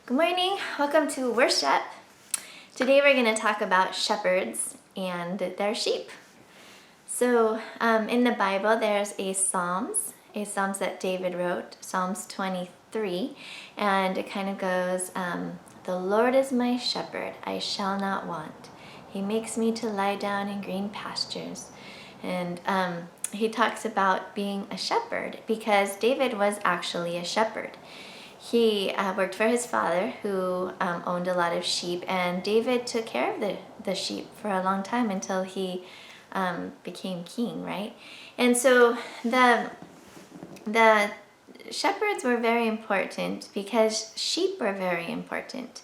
Good morning, welcome to worship. Today we're going to talk about shepherds and their sheep. So in the Bible there's a Psalms that David wrote, Psalms 23, and it kind of goes, the Lord is my shepherd, I shall not want. He makes me to lie down in green pastures. And he talks about being a shepherd because David was actually a shepherd. He worked for his father, who owned a lot of sheep, and David took care of the sheep for a long time until he became king, right? And so the shepherds were very important because sheep were very important.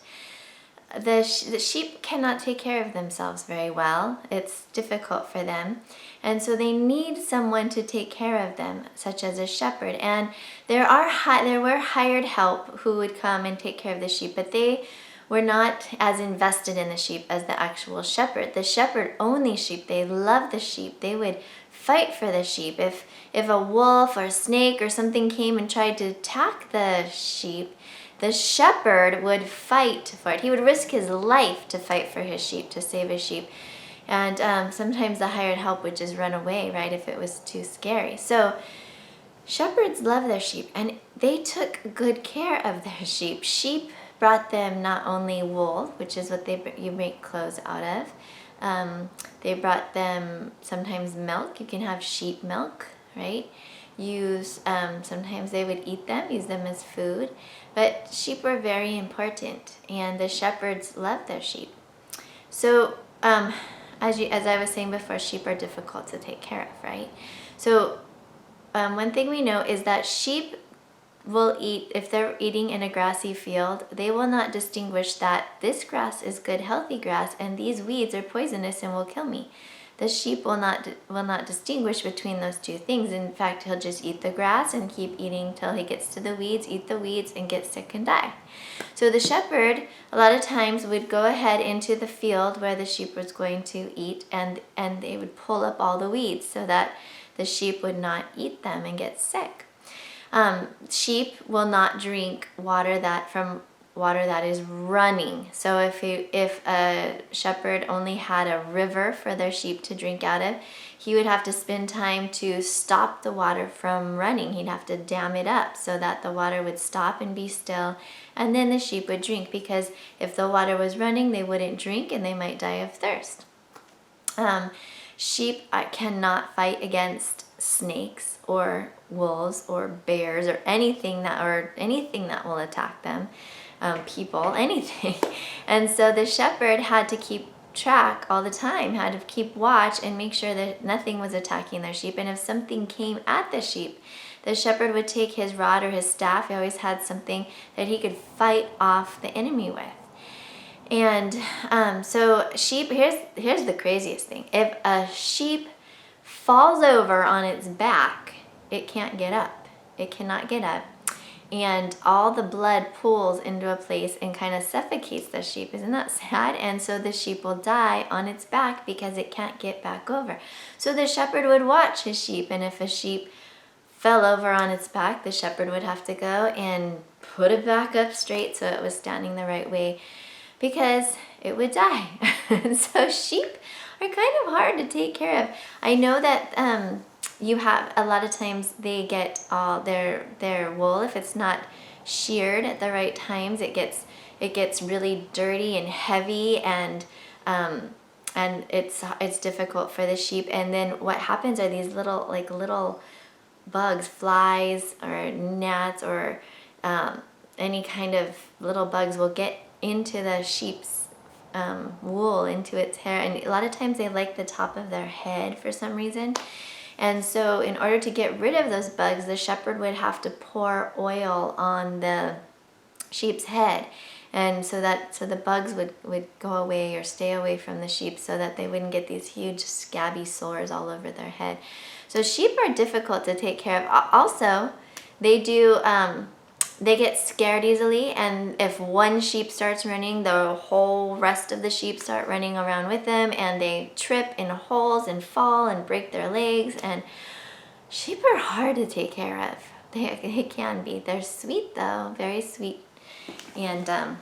The sheep cannot take care of themselves very well. It's difficult for them. And so they need someone to take care of them, such as a shepherd. And there were hired help who would come and take care of the sheep, but they were not as invested in the sheep as the actual shepherd. The shepherd owned these sheep. They loved the sheep. They would fight for the sheep. If a wolf or a snake or something came and tried to attack the sheep, the shepherd would fight for it. He would risk his life to fight for his sheep, to save his sheep. And sometimes the hired help would just run away, right, if it was too scary. So shepherds love their sheep, and they took good care of their sheep. Sheep brought them not only wool, which is what you make clothes out of. They brought them sometimes milk. You can have sheep milk, right? Sometimes they would eat them, use them as food. But sheep were very important, and the shepherds loved their sheep. So as I was saying before, sheep are difficult to take care of, right? So one thing we know is that sheep will eat, if they're eating in a grassy field, they will not distinguish that this grass is good, healthy grass, and these weeds are poisonous and will kill me. The sheep will not distinguish between those two things. In fact, he'll just eat the grass and keep eating till he gets to the weeds, eat the weeds, and get sick and die. So the shepherd, a lot of times, would go ahead into the field where the sheep was going to eat, and they would pull up all the weeds so that the sheep would not eat them and get sick. Sheep will not drink water that is running. So if a shepherd only had a river for their sheep to drink out of, he would have to spend time to stop the water from running. He'd have to dam it up so that the water would stop and be still, and then the sheep would drink, because if the water was running, they wouldn't drink and they might die of thirst. Sheep cannot fight against snakes or wolves or bears or anything that will attack them. People, anything. And so the shepherd had to keep track all the time, had to keep watch and make sure that nothing was attacking their sheep. And if something came at the sheep, the shepherd would take his rod or his staff. He always had something that he could fight off the enemy with. And so sheep, here's the craziest thing. If a sheep falls over on its back, it can't get up. It cannot get up. And all the blood pools into a place and kind of suffocates the sheep. Isn't that sad? And so the sheep will die on its back because it can't get back over. So the shepherd would watch his sheep, and if a sheep fell over on its back, the shepherd would have to go and put it back up straight so it was standing the right way, because it would die. And so sheep are kind of hard to take care of. I know that you have a lot of times they get all their wool, if it's not sheared at the right times, it gets really dirty and heavy, and it's difficult for the sheep. And then what happens are these little bugs, flies or gnats or any kind of little bugs will get into the sheep's wool, into its hair, and a lot of times they like the top of their head for some reason. And so in order to get rid of those bugs, the shepherd would have to pour oil on the sheep's head, and so the bugs would go away or stay away from the sheep, so that they wouldn't get these huge scabby sores all over their head. So sheep are difficult to take care of. Also, they get scared easily, and if one sheep starts running, the whole rest of the sheep start running around with them, and they trip in holes and fall and break their legs. And sheep are hard to take care of. They can be. They're sweet though, very sweet And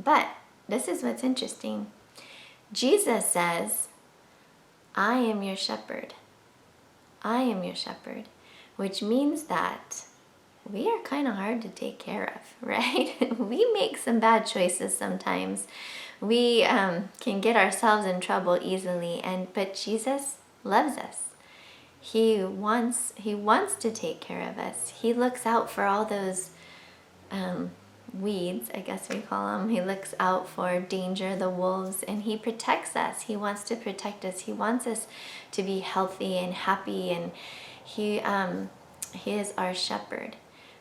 but this is what's interesting. Jesus says, I am your shepherd. I am your shepherd, which means that we are kind of hard to take care of, right? We make some bad choices sometimes. We can get ourselves in trouble easily, but Jesus loves us. He wants to take care of us. He looks out for all those weeds, I guess we call them. He looks out for danger, the wolves, and he protects us. He wants to protect us. He wants us to be healthy and happy, and he is our shepherd,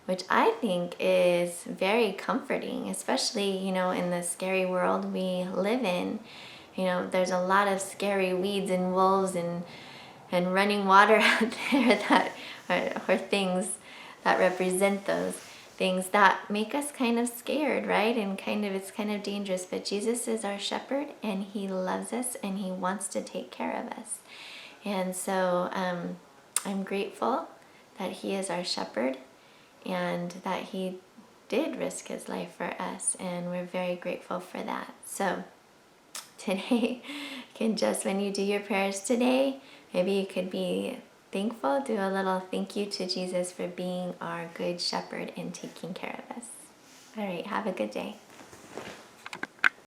which I think is very comforting, especially, in the scary world we live in. There's a lot of scary weeds and wolves and running water out there that or things that represent those things that make us kind of scared, right? And it's kind of dangerous. But Jesus is our shepherd, and he loves us, and he wants to take care of us. And so I'm grateful that he is our shepherd and that he did risk his life for us, and we're very grateful for that. So today, when you do your prayers today, maybe you could be thankful, do a little thank you to Jesus for being our good shepherd and taking care of us. All right, have a good day.